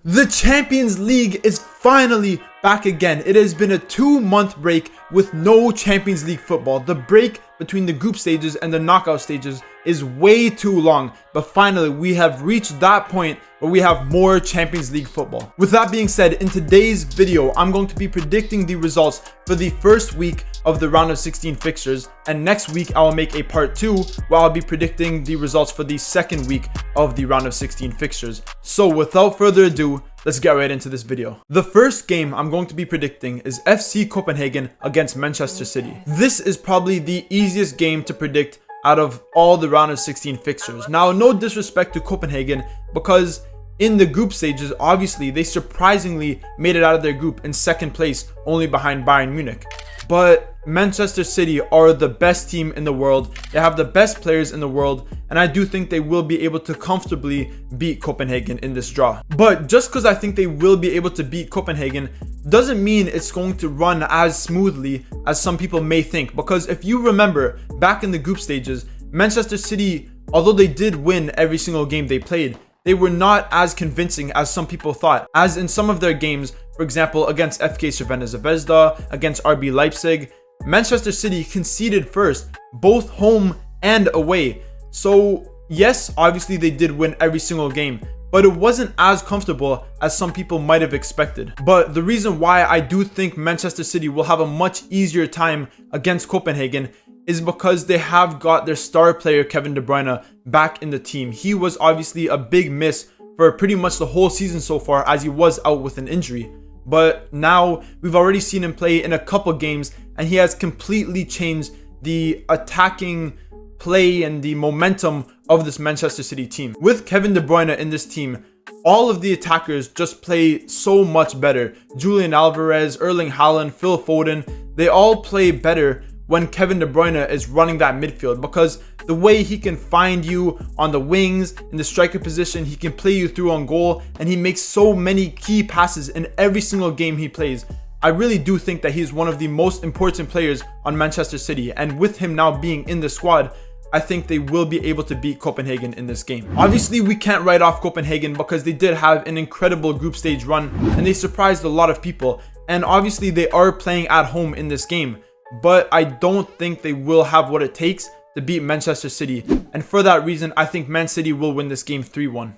The Champions League is finally back again. It has been a 2-month break with no Champions League football. The break between the group stages and the knockout stages is way too long, but finally we have reached that point where we have more Champions League football. With that being said, in today's video, I'm going to be predicting the results for the first week of the round of 16 fixtures, and next week I will make a part 2 where I'll be predicting the results for the second week of the round of 16 fixtures. So without further ado, let's get right into this video. The first game I'm going to be predicting is FC Copenhagen against Manchester City. This is probably the easiest game to predict out of all the round of 16 fixtures. Now, no disrespect to Copenhagen, because in the group stages, obviously they surprisingly made it out of their group in second place, only behind Bayern Munich. But Manchester City are the best team in the world. They have the best players in the world, and I do think they will be able to comfortably beat Copenhagen in this draw. But just because I think they will be able to beat Copenhagen doesn't mean it's going to run as smoothly as some people may think. Because if you remember, back in the group stages, Manchester City, although they did win every single game they played, they were not as convincing as some people thought. As in some of their games, for example, against FK Crvena Zvezda, against RB Leipzig, Manchester City conceded first, both home and away. So yes, obviously they did win every single game, but it wasn't as comfortable as some people might have expected. But the reason why I do think Manchester City will have a much easier time against Copenhagen is because they have got their star player Kevin De Bruyne back in the team. He was obviously a big miss for pretty much the whole season so far, as he was out with an injury. But now we've already seen him play in a couple games, and he has completely changed the attacking play and the momentum of this Manchester City team. With Kevin De Bruyne in this team, all of the attackers just play so much better. Julian Alvarez, Erling Haaland, Phil Foden, they all play better when Kevin De Bruyne is running that midfield, because the way he can find you on the wings, in the striker position, he can play you through on goal, and he makes so many key passes in every single game he plays. I really do think that he's one of the most important players on Manchester City, and with him now being in the squad, I think they will be able to beat Copenhagen in this game. Obviously, we can't write off Copenhagen because they did have an incredible group stage run, and they surprised a lot of people, and obviously they are playing at home in this game. But I don't think they will have what it takes to beat Manchester City. And for that reason, I think Man City will win this game 3-1.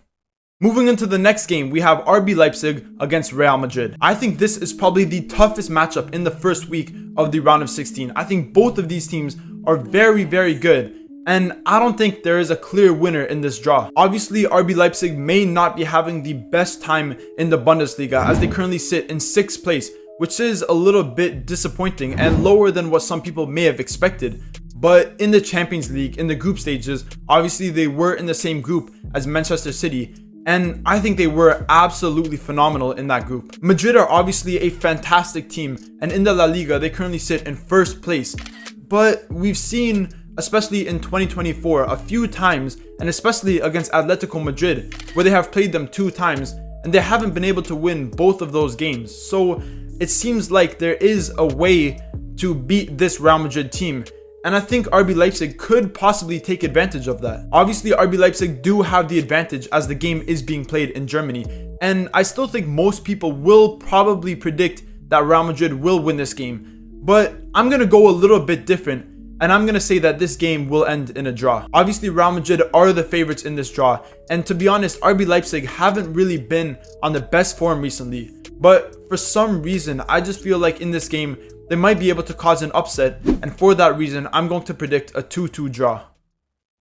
Moving into the next game, we have RB Leipzig against Real Madrid. I think this is probably the toughest matchup in the first week of the round of 16. I think both of these teams are very, very good. And I don't think there is a clear winner in this draw. Obviously, RB Leipzig may not be having the best time in the Bundesliga, as they currently sit in 6th place, which is a little bit disappointing and lower than what some people may have expected. But in the Champions League, in the group stages, obviously they were in the same group as Manchester City, and I think they were absolutely phenomenal in that group. Madrid are obviously a fantastic team, and in the La Liga, they currently sit in 1st place. But we've seen, especially in 2024, a few times, and especially against Atletico Madrid, where they have played them 2 times, and they haven't been able to win both of those games. So it seems like there is a way to beat this Real Madrid team, and I think RB Leipzig could possibly take advantage of that. Obviously, RB Leipzig do have the advantage as the game is being played in Germany, and I still think most people will probably predict that Real Madrid will win this game. But I'm going to go a little bit different, and I'm going to say that this game will end in a draw. Obviously, Real Madrid are the favorites in this draw, and to be honest, RB Leipzig haven't really been on the best form recently. But for some reason, I just feel like in this game, they might be able to cause an upset, and for that reason, I'm going to predict a 2-2 draw.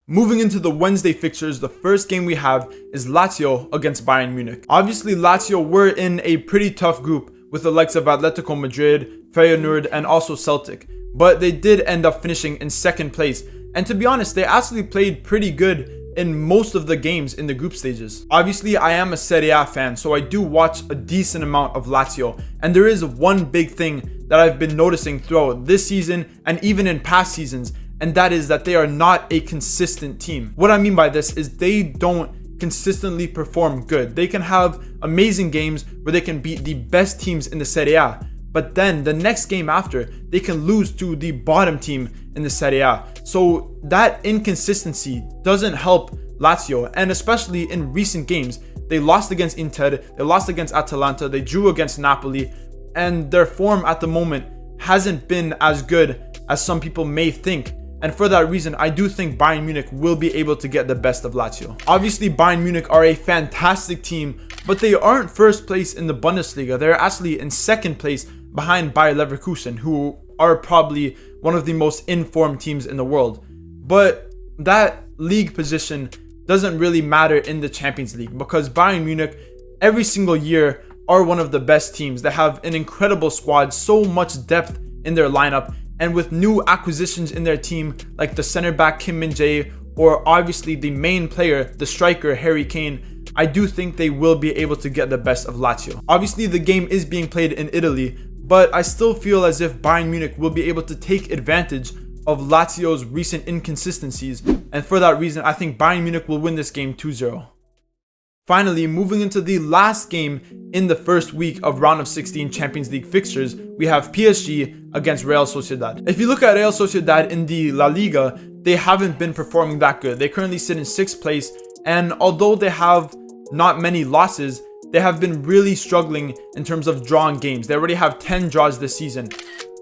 Moving into the Wednesday fixtures, the first game we have is Lazio against Bayern Munich. Obviously, Lazio were in a pretty tough group with the likes of Atletico Madrid, Feyenoord, and also Celtic, but they did end up finishing in 2nd place, and to be honest, they actually played pretty good in most of the games in the group stages. Obviously, I am a Serie A fan, so I do watch a decent amount of Lazio, and there is one big thing that I've been noticing throughout this season and even in past seasons, and that is that they are not a consistent team. What I mean by this is they don't consistently perform good. They can have amazing games where they can beat the best teams in the Serie A, but then the next game after, they can lose to the bottom team in the Serie A. So that inconsistency doesn't help Lazio, and especially in recent games. They lost against Inter, they lost against Atalanta, they drew against Napoli, and their form at the moment hasn't been as good as some people may think. And for that reason, I do think Bayern Munich will be able to get the best of Lazio. Obviously, Bayern Munich are a fantastic team, but they aren't first place in the Bundesliga. They're actually in second place behind Bayer Leverkusen, who are probably one of the most informed teams in the world. But that league position doesn't really matter in the Champions League, because Bayern Munich every single year are one of the best teams. They have an incredible squad, so much depth in their lineup, and with new acquisitions in their team like the center back Kim Min-jae, or obviously the main player, the striker Harry Kane, I do think they will be able to get the best of Lazio. Obviously the game is being played in Italy, but I still feel as if Bayern Munich will be able to take advantage of Lazio's recent inconsistencies, and for that reason I think Bayern Munich will win this game 2-0. Finally, moving into the last game in the first week of round of 16 Champions League fixtures, we have PSG against Real Sociedad. If you look at Real Sociedad in the La Liga, they haven't been performing that good. They currently sit in 6th place, and although they have not many losses, they have been really struggling in terms of drawing games. They already have 10 draws this season.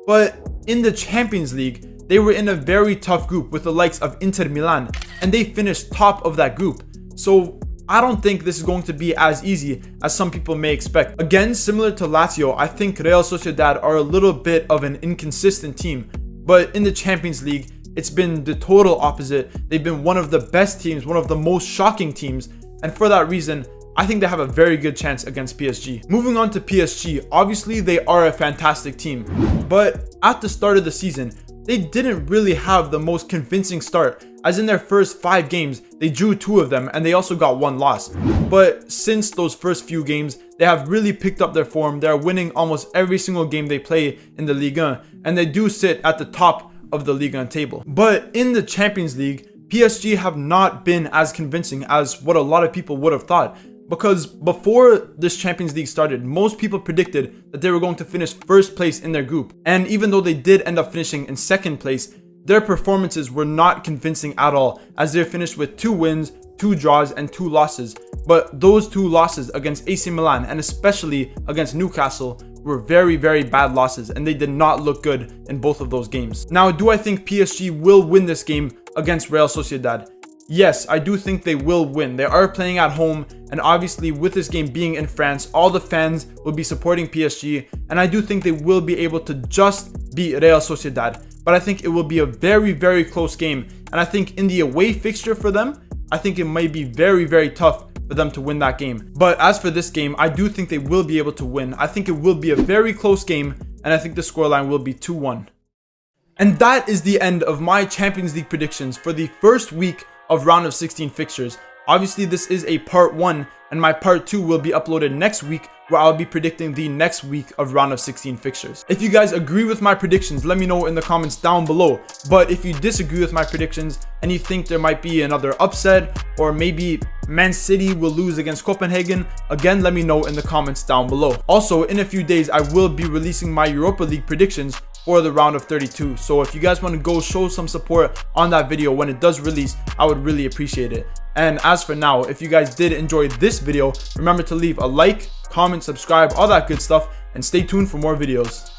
But in the Champions League, they were in a very tough group with the likes of Inter Milan, and they finished top of that group. So I don't think this is going to be as easy as some people may expect. Again, similar to Lazio, I think Real Sociedad are a little bit of an inconsistent team. But in the Champions League, it's been the total opposite. They've been one of the best teams, one of the most shocking teams. And for that reason, I think they have a very good chance against PSG. Moving on to PSG, obviously they are a fantastic team. But at the start of the season, they didn't really have the most convincing start, as in their first 5 games, they drew 2 of them and they also got 1 loss. But since those first few games, they have really picked up their form. They're winning almost every single game they play in the Ligue 1, and they do sit at the top of the Ligue 1 table. But in the Champions League, PSG have not been as convincing as what a lot of people would have thought. Because before this Champions League started, most people predicted that they were going to finish first place in their group. And even though they did end up finishing in second place, their performances were not convincing at all, as they finished with 2 wins, 2 draws, and 2 losses. But those 2 losses against AC Milan and especially against Newcastle were very, very bad losses, and they did not look good in both of those games. Now, do I think PSG will win this game against Real Sociedad? Yes, I do think they will win. They are playing at home, and obviously with this game being in France, all the fans will be supporting PSG, and I do think they will be able to just beat Real Sociedad. But I think it will be a very, very close game, and I think in the away fixture for them, I think it might be very, very tough for them to win that game. But as for this game, I do think they will be able to win. I think it will be a very close game, and I think the scoreline will be 2-1. And that is the end of my Champions League predictions for the first week of round of 16 fixtures. Obviously this is a part 1, and my part 2 will be uploaded next week, where I'll be predicting the next week of round of 16 fixtures. If you guys agree with my predictions, let me know in the comments down below. But if you disagree with my predictions and you think there might be another upset, or maybe Man City will lose against Copenhagen, again let me know in the comments down below. Also, in a few days I will be releasing my Europa League predictions for the round of 32. So if you guys want to go show some support on that video when it does release, I would really appreciate it. And as for now, if you guys did enjoy this video, remember to leave a like, comment, subscribe, all that good stuff, and stay tuned for more videos.